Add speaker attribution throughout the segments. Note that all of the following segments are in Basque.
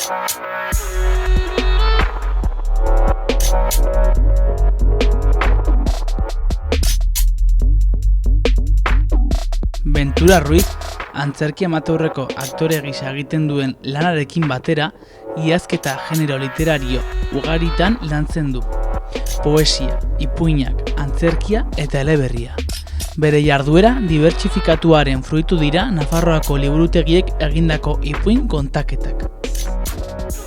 Speaker 1: Ventura Ruiz, antzerki amateurreko aktore gisa egiten duen lanarekin batera, idazketa genero literario ugaritan lantzen du. Poesia, ipuinak, antzerkia eta eleberria. Bere jarduera dibertsifikatuaren fruitu dira Nafarroako liburutegiek egindako ipuin kontaketak.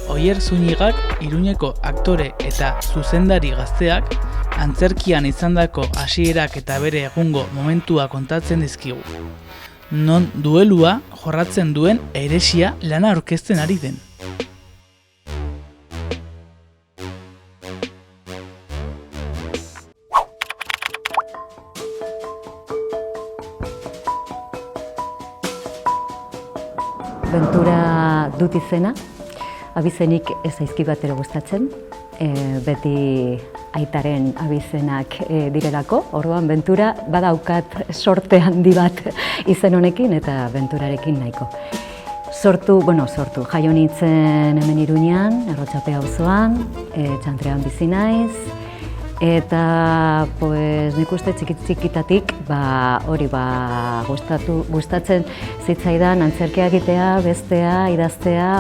Speaker 1: Oier Zunigak, Iruñeko aktore eta zuzendari gazteak, antzerkian izandako hasierak eta bere egungo momentua kontatzen dizkigu. Non duelua jorratzen duen heresia lana aurkezten ari den.
Speaker 2: Ventura dut izena, abizenik ez zaizki bat ere gustatzen, beti aitaren abizenak direlako, orduan Ventura badaukat sorte handi bat izen honekin eta Venturarekin nahiko. Sortu, jaio nintzen hemen Iruñan, Errotxape auzoan, Txantrean bizi naiz, eta nik uste txikitatik hori gustatzen zitzaidan antzerkia egitea, bestea, idaztea,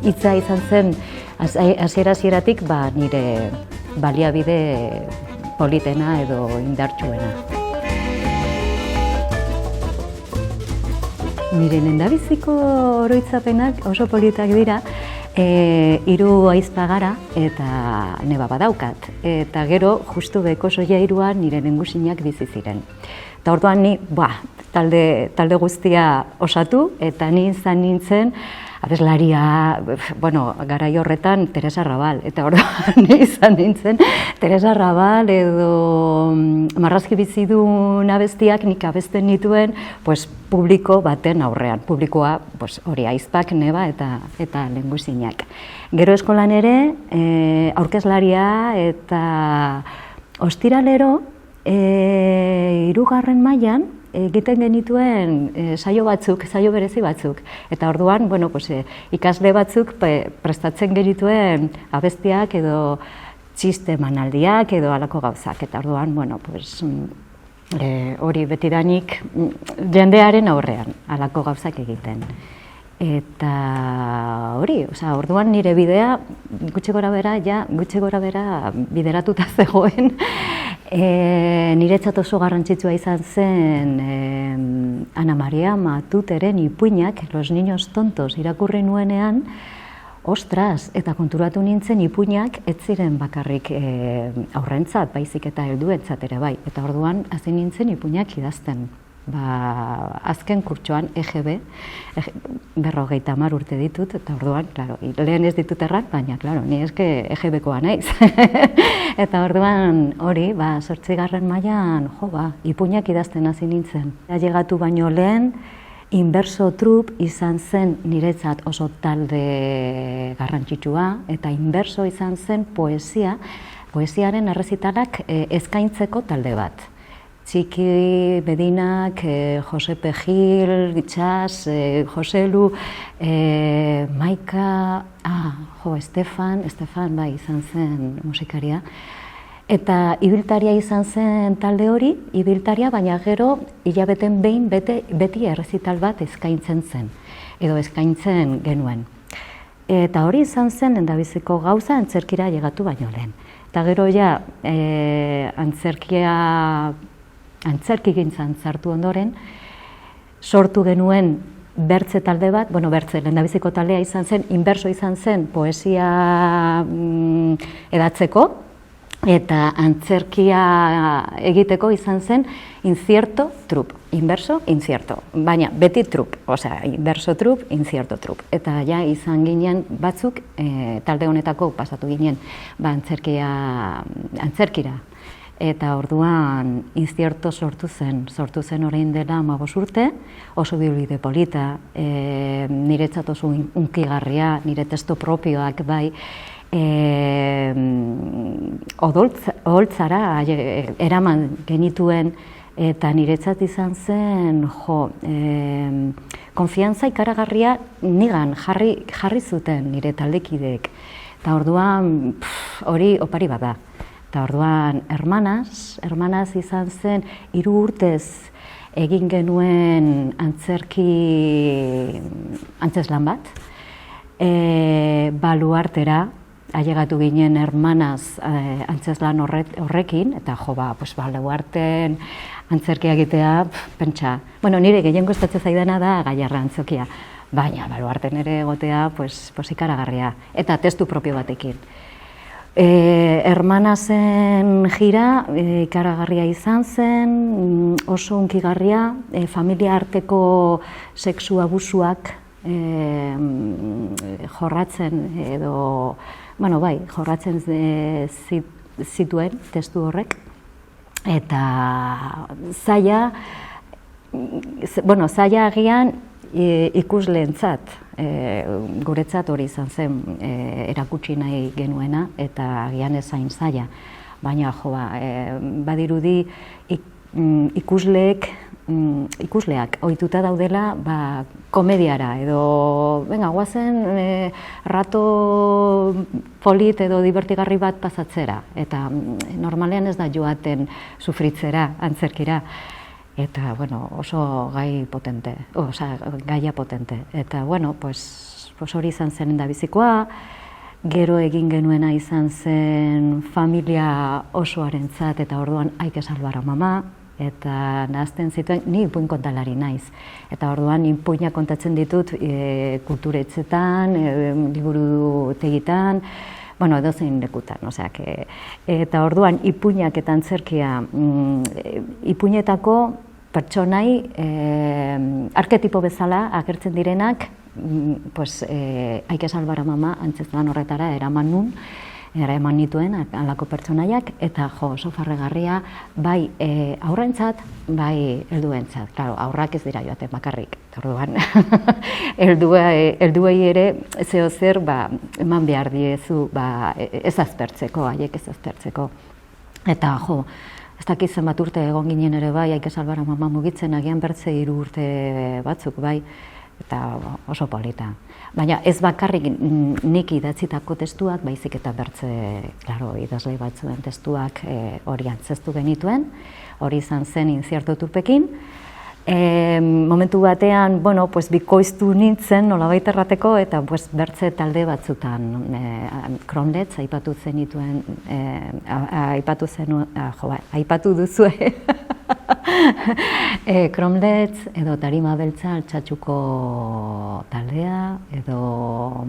Speaker 2: hitza izan zen hasieratik nire baliabide politena edo indartsuena. Nire lehendabiziko oroitzapenak oso politak dira, 3 ahizpa gara eta neba badaukat. Eta gero, justu beko soia 3an nire lehengusinak bizi ziren. Eta orduan ni, talde guztia osatu eta ni izan nintzen abeslaria, garai horretan Teresa Rabal, eta orduan ni izan nintzen Teresa Rabal edo marrazki bizidun abestiak nik abesten nituen publiko baten aurrean. Publikoa hori ahizpak, neba eta lehengusinak. Gero eskolan ere aurkezlaria eta ostiralero 3. mailan egiten genituen saio berezi batzuk. Eta orduan, ikasle batzuk prestatzen genituen abestiak edo txiste emanaldiak edo halako gauzak. Eta orduan, hori betidanik jendearen aurrean halako gauzak egiten. Eta hori, orduan nire bidea gutxi gora bera bideratuta zegoen. Niretzat oso garrantzitsua izan zen Ana Maria Matuteren ipuinak, Los niños tontos, irakurri nuenean, ostras, eta konturatu nintzen ipuinak ez ziren bakarrik aurrentzat, baizik eta helduentzat ere bai. Eta orduan hasi nintzen ipuinak idazten. Azken kurtsoan EGB, 50 urte ditut, eta orduan, lehen ez ditut errat, baina, ni eske EGB-koa naiz. Eta orduan, hori, 8. mailan, ipuinak idazten hasi nintzen. Ailegatu baino lehen, Inberso Trup izan zen niretzat oso talde garrantzitsua, eta Inberso izan zen poesiaren errezitalak eskaintzeko talde bat. Txiki, Bedinak, Josepe Gil, Itxas, Joselu, Maika, Estefan izan zen musikaria. Eta ibiltaria izan zen talde hori, baina gero hilabeten behin beti errezital bat eskaintzen zen, edo eskaintzen genuen. Eta hori izan zen lehendabiziko gauza antzerkira ailegatu baino lehen. Eta gero antzerkigintzan sartu ondoren, sortu genuen bertze talde bat, lehendabiziko taldea izan zen, Inberso izan zen poesia edatzeko, eta antzerkia egiteko izan zen Incierto Trup, Inberso, Incierto, baina beti Trup, Inberso Trup, Incierto Trup. Eta izan ginen batzuk, talde honetako pasatu ginen antzerkira. Eta orduan Incierto sortu zen orain dela 15 urte, oso bilbide polita, niretzat oso unkigarria, nire testo propioak bai, oholtzara eraman genituen eta niretzat izan zen, konfiantza ikaragarria nigan jarri zuten nire taldekideek. Eta orduan hori opari bada. Eta orduan hermanaz izan zen 3 urtez egin genuen antzeslan bat. Baluartera ailegatu ginen hermanaz antzeslan horrekin, eta baluarten antzerkia egitea, pentsa. Bueno, nire gehien gustatzen zaidana da Gaiarra antzokia, baina baluarten ere egotea ikaragarria, eta testu propio batekin. Hermanazen jira ikaragarria izan zen, oso hunkigarria, familia arteko sexu abusuak jorratzen edo, jorratzen zituen testu horrek. Eta zaila agian ikusleentzat, guretzat hori izan zen erakutsi nahi genuena, eta agian ez hain zaila. Baina badirudi ikusleak ohituta daudela komediara edo guazen rato polit edo divertigarri bat pasatzera, eta normalean ez da joaten sufritzera, antzerkira, eta oso gaia potente. Eta hori izan zen endabizikoa, gero egin genuena izan zen familia osoarentzat, eta orduan Aike Salvara mama, eta nahazten zituen, ni ipuin kontalari naiz. Eta orduan ipuina kontatzen ditut kulturetzetan, liburutegitan, edozein lekutan. Eta orduan ipuinak eta antzerkia, ipuinetako pertsonai arketipo bezala agertzen direnak, Aike Salvara mama antzeslan horretara eraman nituen halako pertsonaiak, eta oso farregarria bai aurrentzat, bai helduentzat. Claro, aurrak ez dira joaten bakarrik. Orduan helduei ere zeo zer eman behar diezu ez azpertzeko, haiek ez azpertzeko. Eta ez dakit zenbat urte egon ginen ere bai, Aike Salvara mama mugitzen, agian bertze 3 urte batzuk bai, eta oso polita. Baina ez bakarrik nik idatzitako testuak, baizik eta bertze, idazle batzuen testuak hori antzeztu genituen, hori izan zen Incierto Turpekin. Momentu batean, bikoiztu nintzen, nolabait errateko, eta bertze talde batzutan, Kronletz aipatu zenituen, aipatu duzue, Kronletz edo Tarima Beltza Altxatxuko taldea, edo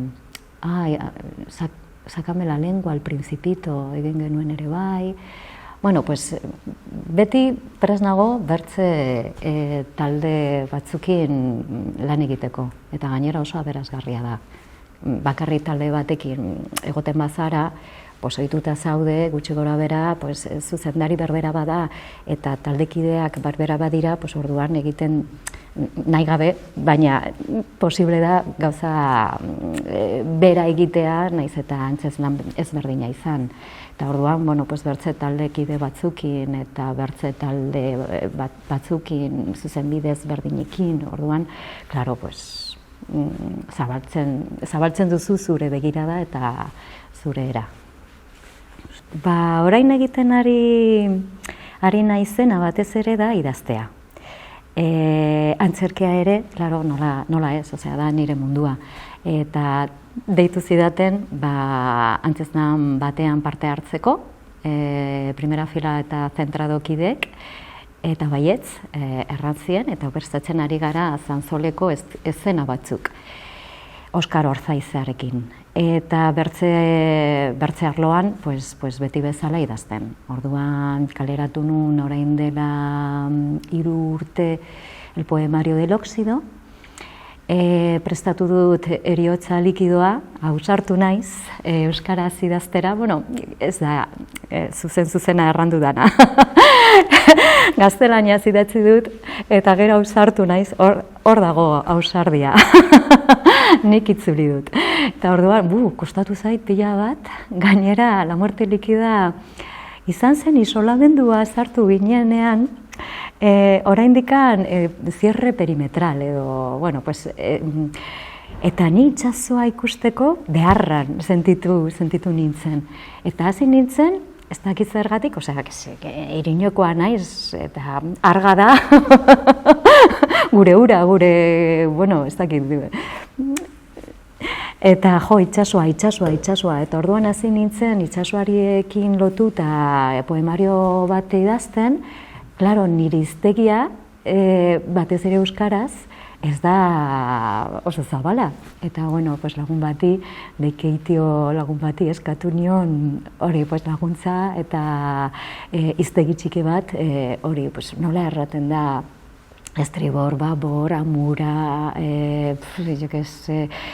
Speaker 2: Sácame la lengua al Principito egin genuen ere bai. Beti prest nago bertze talde batzukin lan egiteko, eta gainera oso aberasgarria da. Bakarri talde batekin egoten bazara, ohituta zaude, gutxi gora bera, zuzendari berbera bada, eta taldekideak berbera badira, orduan egiten nahi gabe, baina posible da gauza bera egitea, nahiz eta antzeslan ezberdina izan. Eta orduan, bertze taldekide batzukin eta bertze talde batzukin zuzenbidez berdinekin, orduan, klaro, zabaltzen duzu zure begirada eta zure era. Orain egiten ari naizena batez ere da idaztea. Antzerkia ere, klaro, nola ez, da nire mundua. Eta deitu zidaten antzeslan batean parte hartzeko, primera fila eta zentradokideek, eta baietz, erratzien, eta prestatzen ari gara Zanzoleko eszena batzuk, Oskar Orzaizarekin. Eta bertze arloan, beti bezala idazten. Orduan kaleratu nun orain dela 3 urte el poemario del óxido. Prestatu dut Heriotza likidoa, ausartu naiz, euskaraz idaztera, ez da zuzena errandu dana. Gaztelaniaz idatzi dut, eta gero ausartu naiz, hor dago ausardia. Nik itzuli dut. Eta orduan, kostatu zait pila bat, gainera La muerte líquida izan zen isolamendua sartu ginenean, Oraindikan cierre perimetral edo, bueno, pues, eta ni itsasoa ikusteko beharran sentitu nintzen. Eta hasi nintzen, ez dakit zergatik, osea, Iriñokoa naiz, eta arga da, gure ura, bueno, ez dakit. Eta itsasoa, eta orduan hasi nintzen itsasoariekin lotuta poemario bat idazten, klaro, nire hiztegia, batez ere euskaraz, ez da oso zabala. Eta, bueno, pues lagun bati, Leikeitio lagun bati eskatu nion hori laguntza eta hiztegi txiki bat, hori nola erraten da, estribor, babor, amura,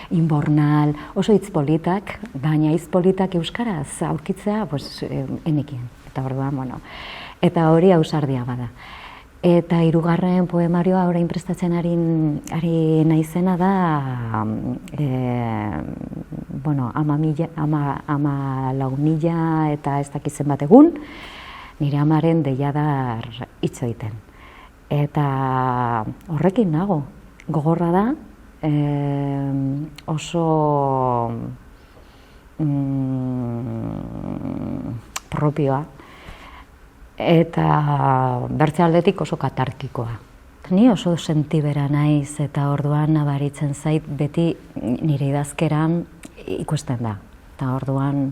Speaker 2: inbornal, oso hitz politak, baina hitz politak euskaraz aurkitzea, enekien. Eta orduan, bueno, eta hori ausardia bada. Eta hirugarren poemarioa orain prestatzen ari naizena da, bueno, 14.000 eta ez dakit zenbat egun, nire amaren deiadar hitz egiten. Eta horrekin nago, gogorra da, oso propioa, eta bertze aldetik oso katarkikoa. Ni oso sentibera naiz eta orduan nabaritzen zait beti nire idazkeran ikusten da. Eta orduan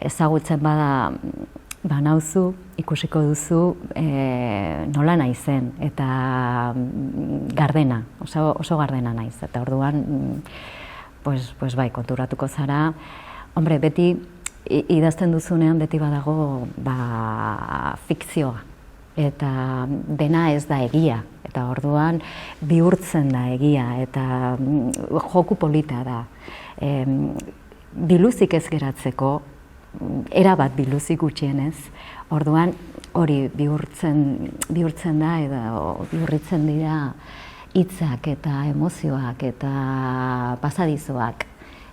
Speaker 2: ezagutzen bada banauzu, ikusiko duzu nola naizen eta gardena, oso gardena naiz. Eta orduan, pues bai, konturatuko zara, hombre, beti idazten duzunean beti badago fikzioa, eta dena ez da egia, eta orduan bihurtzen da egia, eta joku polita da. Biluzik ez geratzeko, erabat biluzik gutxienez, orduan hori bihurtzen da, edo bihurritzen dira hitzak eta emozioak eta pasadizoak.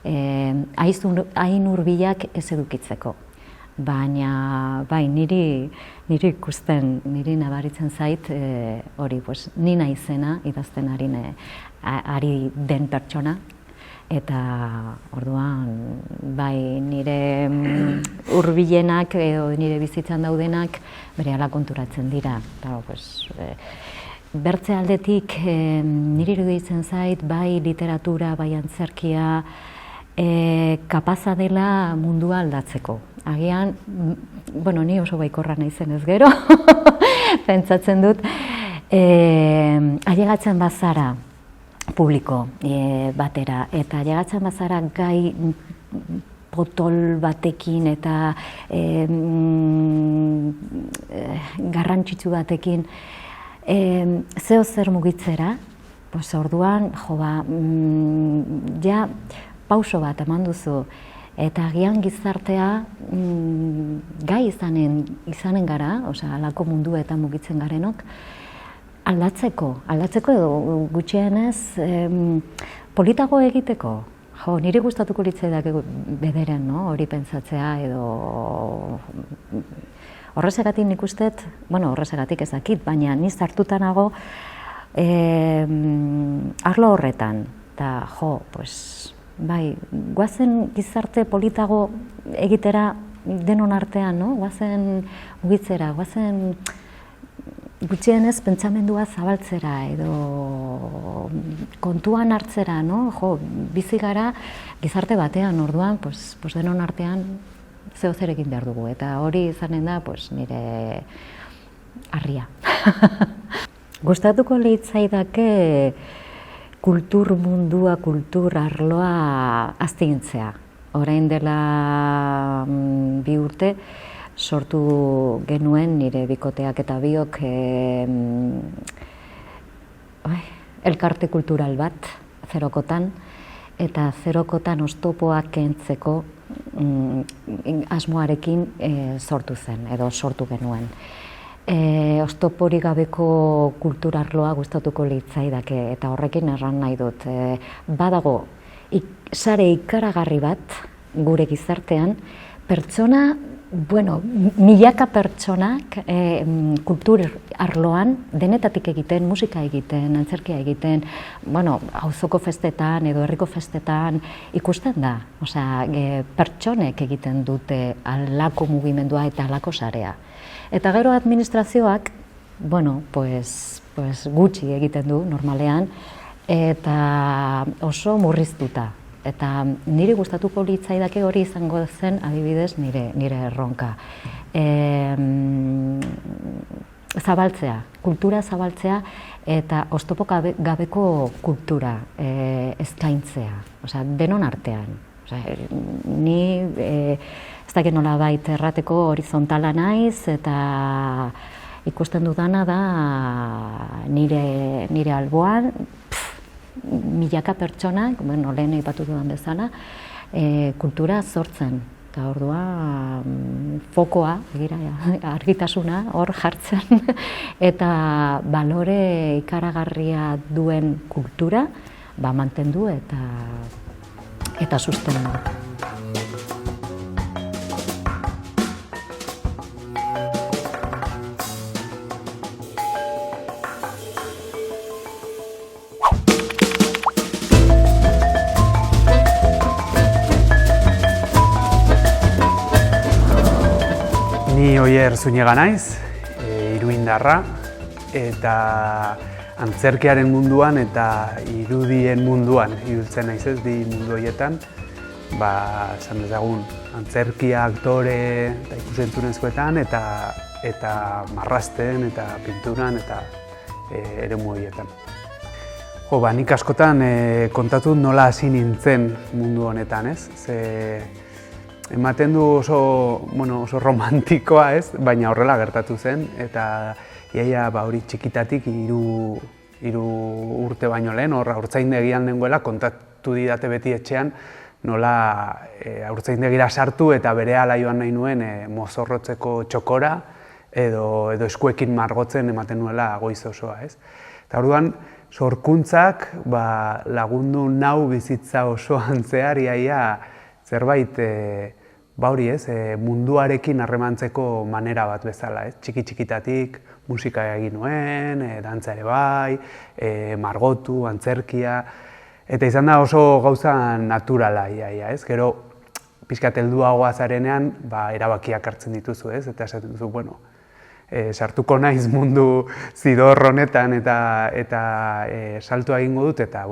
Speaker 2: Hain hurbilak ez edukitzeko, baina bai, niri ikusten, niri nabaritzen zait hori, ni naizena idazten ari den pertsona, eta orduan bai, nire hurbilenak edo nire bizitzan daudenak berehala konturatzen dira. Bertze aldetik niri iruditzen zait, bai literatura, bai antzerkia, kapaza dela mundua aldatzeko. Agian, bueno, ni oso baikorra naizen ez gero, pentsatzen dut, ailegatzen bazara publiko batera, eta ailegatzen bazara gai potol batekin eta garrantzitsu batekin, zeo zer mugitzera, orduan, ja, pauso bat eman duzu, eta agian gizartea gai izanen gara, halako mundu eta mugitzen garenok, aldatzeko edo gutxienez politago egiteko. Niri gustatuko litzaidak bederen, hori pentsatzea edo horrezagatik nik ustet, bueno, horrezagatik ez dakit, baina niz hartuta nago arlo horretan, eta bai, guazen gizarte politago egitera denon artean, guazen mugitzera, guazen gutxienez pentsamendua zabaltzera edo kontuan hartzera, bizi gara gizarte batean, orduan, denon artean zeo zer egin behar dugu, eta hori izanen da nire harria. Gustatuko litzaidake kultur mundua, kultur arloa aztigintzea. Orain dela 2 urte sortu genuen nire bikoteak eta biok elkarte kultural bat, Zerokotan, eta Zerokotan oztopoak kentzeko asmoarekin sortu zen, edo sortu genuen. Oztoporik gabeko kulturarloa gustatuko litzaidake, eta horrekin erran nahi dut. Badago, sare ikaragarri bat gure gizartean, pertsona Bueno, milaka pertsonak kultur arloan denetatik egiten, musika egiten, antzerkia egiten, auzoko festetan edo herriko festetan ikusten da. Osea, pertsonek egiten dute halako mugimendua eta halako sarea. Eta gero administrazioak, gutxi egiten du normalean, eta oso murriztuta. Eta niri gustatuko litzaidake hori izango zen, adibidez, nire erronka. Zabaltzea, kultura zabaltzea eta oztopo gabeko kultura eskaintzea, denon artean. Ni ez dakit nolabait errateko horizontala naiz eta ikusten dudana da nire alboan, milaka pertsonak, lehen aipatu dudan bezala, kultura sortzen. Eta orduan fokoa, argitasuna hor jartzen eta balore ikaragarria duen kultura mantendu eta sustendu.
Speaker 3: Ni Oier Zuniga naiz, iruindarra, eta antzerkiaren munduan eta irudien munduan ibiltzen naiz ez, bi mundu horietan. Esan dezagun, antzerkia, aktore eta ikus-entzunezkoetan eta marrazten eta pinturan eta eremu horietan. Nik askotan kontatu nola hasi nintzen mundu honetan, ez? Ematen du oso romantikoa, ez? Baina horrela gertatu zen, eta iaia hori txikitatik 3 urte baino lehen, haurtzaindegian nengoela, kontatu didate beti etxean, nola haurtzaindegira sartu eta berehala joan nahi nuen mozorrotzeko txokora edo eskuekin margotzen ematen nuela goiz osoa, ez? Eta orduan, sorkuntzak lagundu nau bizitza osoan zehar, iaia zerbait munduarekin harremantzeko manera bat bezala, txiki-txikitatik musika egin nuen, dantza ere bai, margotu, antzerkia, eta izan da oso gauza naturala, gero pixkat helduagoa zarenean erabakiak hartzen dituzu, eta esaten duzu, sartuko naiz mundu zidor honetan eta saltua egingo dut, eta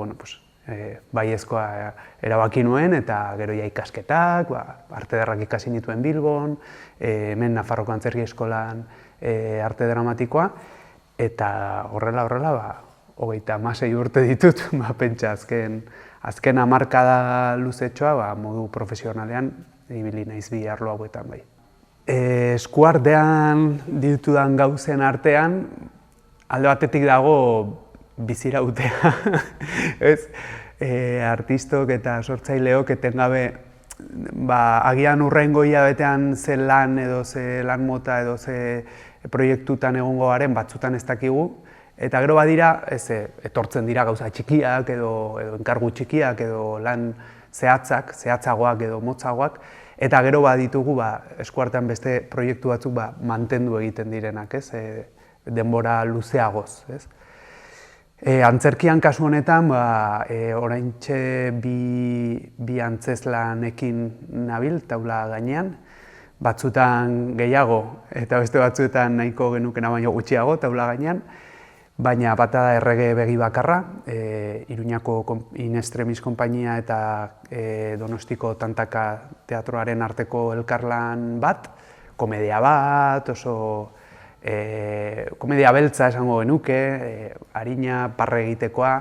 Speaker 3: baiezkoa erabaki nuen, eta gero ikasketak, arte ederrak ikasi nituen Bilbon, hemen Nafarroko Antzerki Eskolan arte dramatikoa, eta horrela, 36 urte ditut, pentsa azken hamarkada luzetxoa modu profesionalean ibili naiz bi arlo hauetan bai. Eskuartean ditudan gauzen artean, alde batetik dago bizirautea, artistok eta sortzaileok etengabe agian hurrengo hilabetean ze lan edo ze lan mota edo ze proiektutan egongo garen batzutan ez dakigu, eta gero badira etortzen dira gauza txikiak edo enkargu txikiak edo lan zehatzagoak edo motzagoak, eta gero baditugu eskuartean beste proiektu batzuk mantendu egiten direnak, denbora luzeagoz. Antzerkian kasu honetan, oraintxe bi antzezlanekin nabil taula gainean, batzutan gehiago eta beste batzuetan nahiko genukena baino gutxiago taula gainean, baina bata da errege begi bakarra, Iruñako In Extremis konpainia eta Donostiko Tantaka teatroaren arteko elkarlan bat, komedia bat, oso komedia beltza esango genuke, arina, parre egitekoa,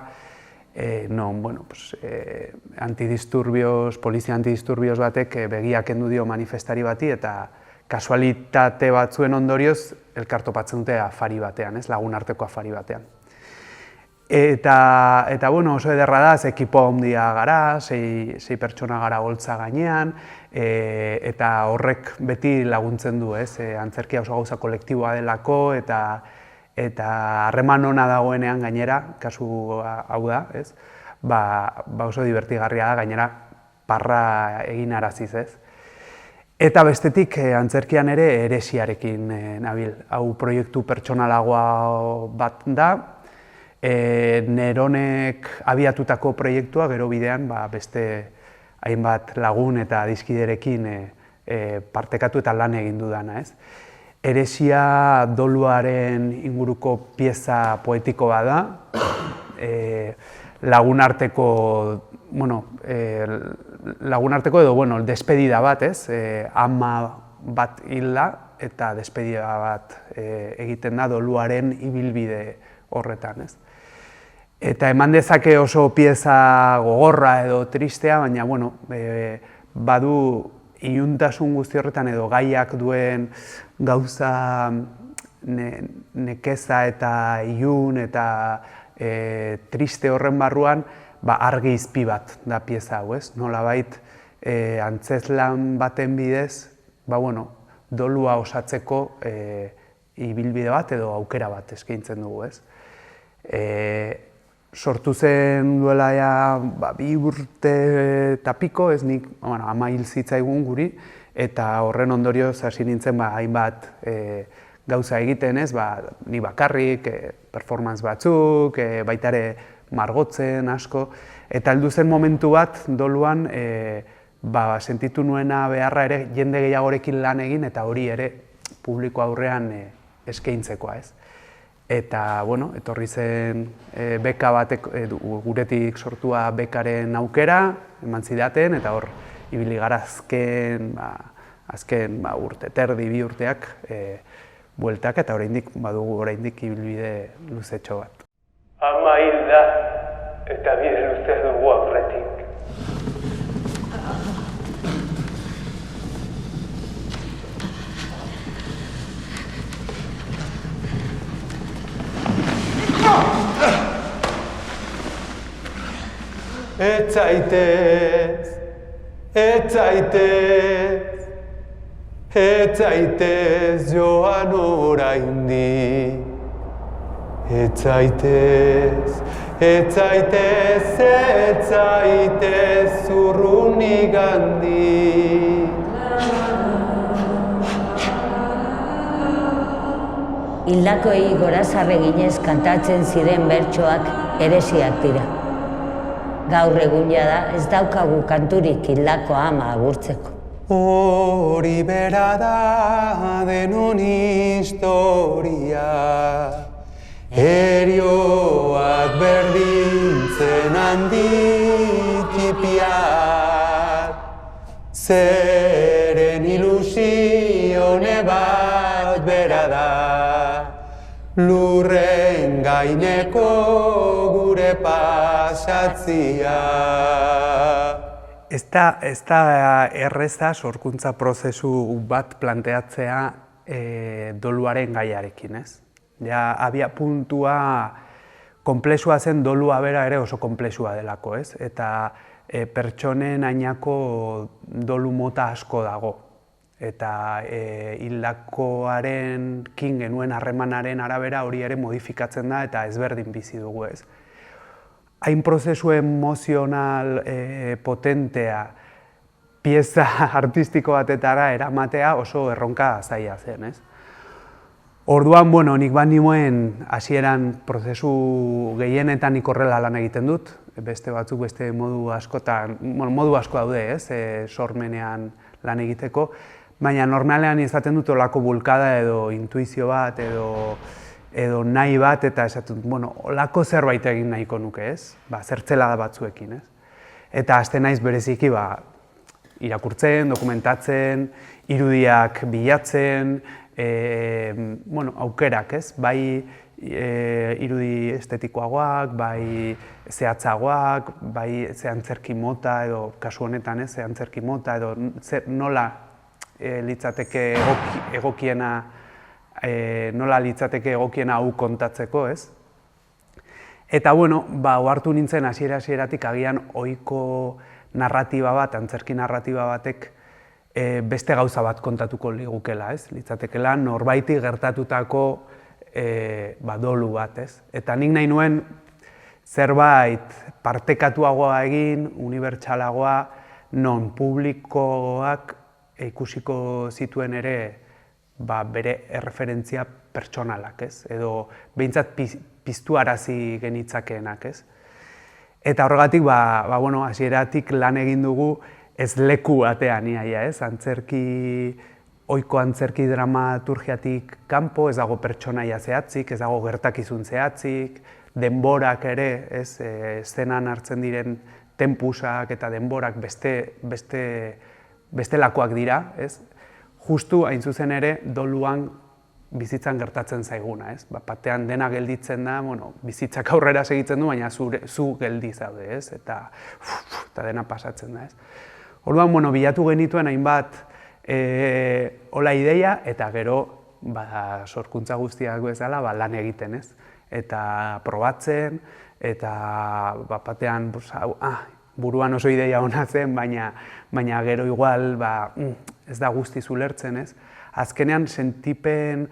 Speaker 3: polizia antidisturbios batek begiak kendu dio manifestari bati eta kasualitate batzuen ondorioz elkartopatzen dute afari batean, lagun arteko afari batean. Eta oso ederra da, ekipo handia gara, 6 pertsona gara holtza gainean, eta horrek beti laguntzen du, antzerkia oso gauza kolektiboa delako, eta harreman ona dagoenean gainera, kasu hau da, oso divertigarria da gainera parra egin araziz, Eta bestetik, antzerkian ere heresiarekin nabil. Hau proiektu pertsonalagoa bat da, Neronek abiatutako proiektua, gero bidean beste hainbat lagun eta adiskiderekin partekatu eta lan egin dudana, ez? Heresia doluaren inguruko pieza poetiko bat da, lagunarteko edo, despedida bat, ez? Ama bat hilda eta despedida bat egiten da doluaren ibilbide horretan, ez? Eta eman dezake oso pieza gogorra edo tristea, baina, badu iluntasun guzti horretan edo gaiak duen gauza nekeza eta ilun eta triste horren barruan, argi izpi bat da pieza hau, ez? Nolabait antzezlan baten bidez, dolua osatzeko ibilbide bat edo aukera bat eskaintzen dugu, ez? Sortu zen duela 2 urte eta piko, ez nik, ama hil zitzaigun guri, eta horren ondorioz hasi nintzen hainbat gauza egiten, ez? Ni bakarrik, performance batzuk, baita ere margotzen asko, eta heldu zen momentu bat doluan sentitu nuena beharra ere jende gehiagorekin lan egin eta hori ere publiko aurrean eskaintzekoa, ez? Eta, etorri zen beka batek, guretik sortua bekaren aukera, eman zidaten, eta hor, ibili gara azken urte, terdi 2 urteak bueltak, eta badugu oraindik ibilbide luzetxo bat.
Speaker 4: Ama hilda, eta bide luze dugu aurretik. Ez zaitez joan oraindik. Ez zaitez urrunik handik.
Speaker 5: Hildakoei gorazarre ginez kantatzen ziren bertsoak heresiak dira. Gaur egun da ez daukagu kanturik hildako ama agurtzeko.
Speaker 4: Hori bera da denon historia, herioak berdintzen handitipiak, zeren ilusione bat bera da, lurren gaineko gure pasatzia.
Speaker 3: Ez da erreza sorkuntza prozesu bat planteatzea doluaren gaiarekin, ez? Abia puntua konplexua zen, dolua bera ere oso konplexua delako, ez? Eta pertsonen ainako dolu mota asko dago. Eta hildakoarekin genuen harremanaren arabera hori ere modifikatzen da eta ezberdin bizi dugu, ez? Hain prozesu emozional potentea pieza artistiko batetara eramatea oso erronka zaila zen, ez? Orduan, nik nioen hasieran prozesu gehienetan nik horrela lan egiten dut, beste batzuk beste modu askotan, modu asko daude, ez? Sormenean lan egiteko, baina normalean izaten dut olako bulkada edo intuizio bat edo nahi bat eta esaten, olako zerbait egin nahiko nuke, ez? Zertzelada batzuekin, ez? Eta hasten naiz bereziki irakurtzen, dokumentatzen, irudiak bilatzen, aukerak, ez? Bai irudi estetikoagoak, bai zehatzagoak, bai zehantzerki mota edo kasu honetan, ez? Zehantzerki mota edo nola litzateke egokiena hau kontatzeko, ez? Eta, ohartu nintzen hasieratik agian ohiko narratiba bat, antzerki narratiba batek beste gauza bat kontatuko ligukela, ez? Litzatekela norbaiti gertatutako dolu bat, ez? Eta nik nahi nuen zerbait partekatuagoa egin, unibertsalagoa, non publikoak ikusiko zituen ere bere erreferentzia pertsonalak, ez? Edo behintzat piztuarazi genitzakeenak, ez? Eta horregatik, hasieratik lan egin dugu ez leku batean iaia, ez? Ohiko antzerki dramaturgiatik kanpo, ez dago pertsonaia zehatzik, ez dago gertakizun zehatzik, denborak ere, ez? Eszenan hartzen diren tempusak eta denborak bestelakoak dira, ez? Justu, hain zuzen ere, doluan bizitzan gertatzen zaiguna, ez? Batean dena gelditzen da, bizitzak aurrera segitzen du, baina zu geldi zaude, ez? Eta dena pasatzen da, ez? Orduan, bilatu genituen hainbat hola ideia, eta gero sorkuntza guztiak bezala lan egiten, ez? Eta probatzen, eta batean buruan oso ideia ona zen, baina gero igual ez da guztiz ulertzen, ez? Azkenean, sentipen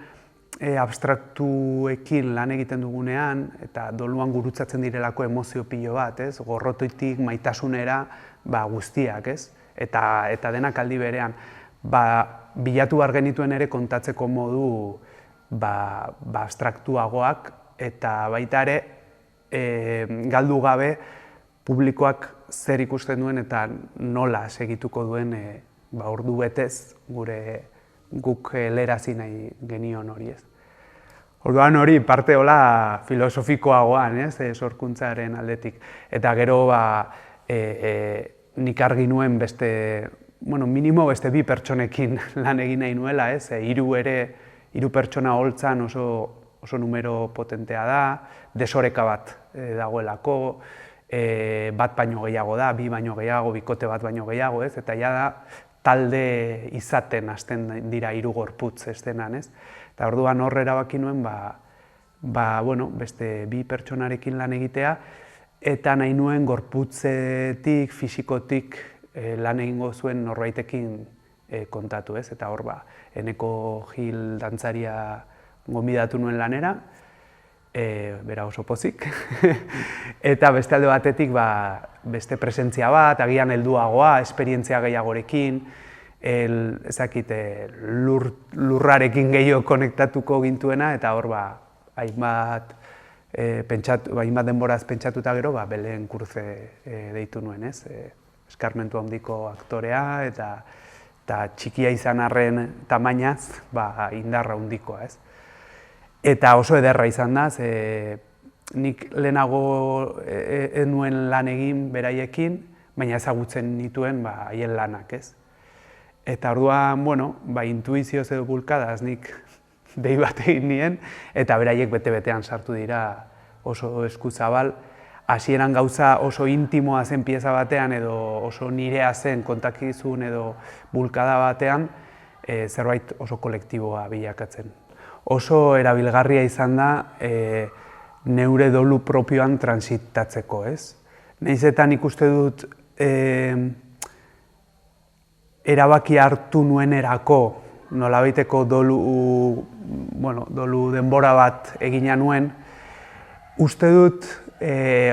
Speaker 3: abstraktuekin lan egiten dugunean, eta doluan gurutzatzen direlako emozio pilo bat, ez? Gorrotoitik maitasunera guztiak, ez? Eta denak aldi berean. Bilatu behar genituen ere kontatzeko modu abstraktuagoak, eta baita ere galdu gabe publikoak zer ikusten duen eta nola segituko duen ordu betez guk lerazi nahi genion hori, ez. Orduan hori parte hola filosofikoagoan, ez, sorkuntzaren aldetik. Eta gero nik argi nuen minimo beste 2 pertsonekin lan egin nahi nuela, ez, hiru pertsona holtzan oso numero potentea da, desoreka bat dagoelako, bat baino gehiago da, 2 baino gehiago, bikote bat baino gehiago, ez, eta ja da talde izaten hasten dira 3 gorputz eszenan, ez? Eta orduan hor erabaki nuen, beste 2 pertsonarekin lan egitea, eta nahi nuen gorputzetik, fisikotik lan egingo zuen norbaitekin kontatu, ez? Eta hor Eneko Gil dantzaria gonbidatu nuen lanera, bera oso pozik, eta beste alde batetik beste presentzia bat, agian helduagoa, esperientzia gehiagorekin, lurrarekin gehiago konektatuko gintuena, eta hor hainbat denboraz pentsatuta gero, Belen Kurze deitu nuen, ez? Eskarmentu handiko aktorea, eta txikia izan arren tamainaz, indarra handikoa, ez? Eta oso ederra izan da, nik lehenago nuen lan egin beraiekin, baina ezagutzen nituen haien lanak, ez? Eta orduan, intuizioz edo bulkadaz nik dei bat egin nien, eta beraiek bete-betean sartu dira oso eskuzabal. Hasieran gauza oso intimoa zen pieza batean, edo oso nirea zen kontakizun edo bulkada batean, zerbait oso kolektiboa bilakatzen. Oso erabilgarria izan da neure dolu propioan transitatzeko, ez? Nahizetan ikuste dut erabaki hartu nuenerako nolabaiteko dolu denbora bat egina nuen, uste dut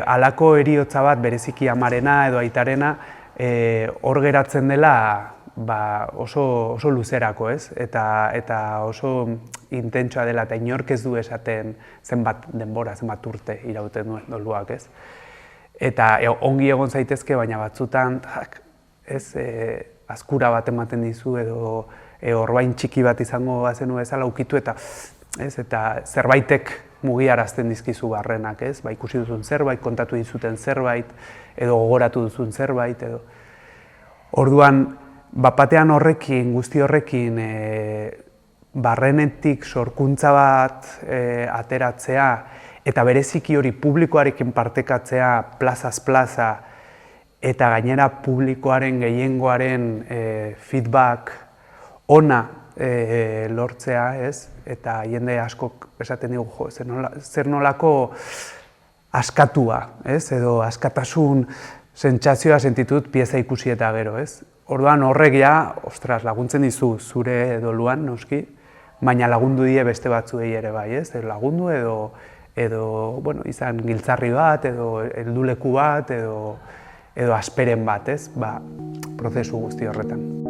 Speaker 3: halako heriotza bat bereziki amarena edo aitarena hor geratzen dela oso luzerako, ez? Eta oso intentsua dela, eta inork ez du esaten zenbat denbora, zenbat urte irauten duen doluak, ez? Eta ongi egon zaitezke, baina batzutan, azkura bat ematen dizu, edo orbain txiki bat izango bazenu bezala ukitu, eta zerbaitek mugiarazten dizkizu barrenak, ez? Ikusi duzun zerbait, kontatu dizuten zerbait, edo gogoratu duzun zerbait, edo... Orduan, batean horrekin, guzti horrekin, barrenetik sorkuntza bat ateratzea, eta bereziki hori publikoarekin partekatzea plazaz plaza, eta gainera publikoaren gehiengoaren feedback ona lortzea, ez? Eta jende askok esaten dugu, zer nolako askatua, ez? Edo askatasun sentsazioa sentitut pieza ikusi eta gero, ez? Orduan horrek laguntzen dizu zure doluan, noski, baina lagundu die beste batzuei ere bai, ez? Lagundu edo izan giltzarri bat, edo helduleku bat, edo asperen bat, ez? Prozesu guzti horretan.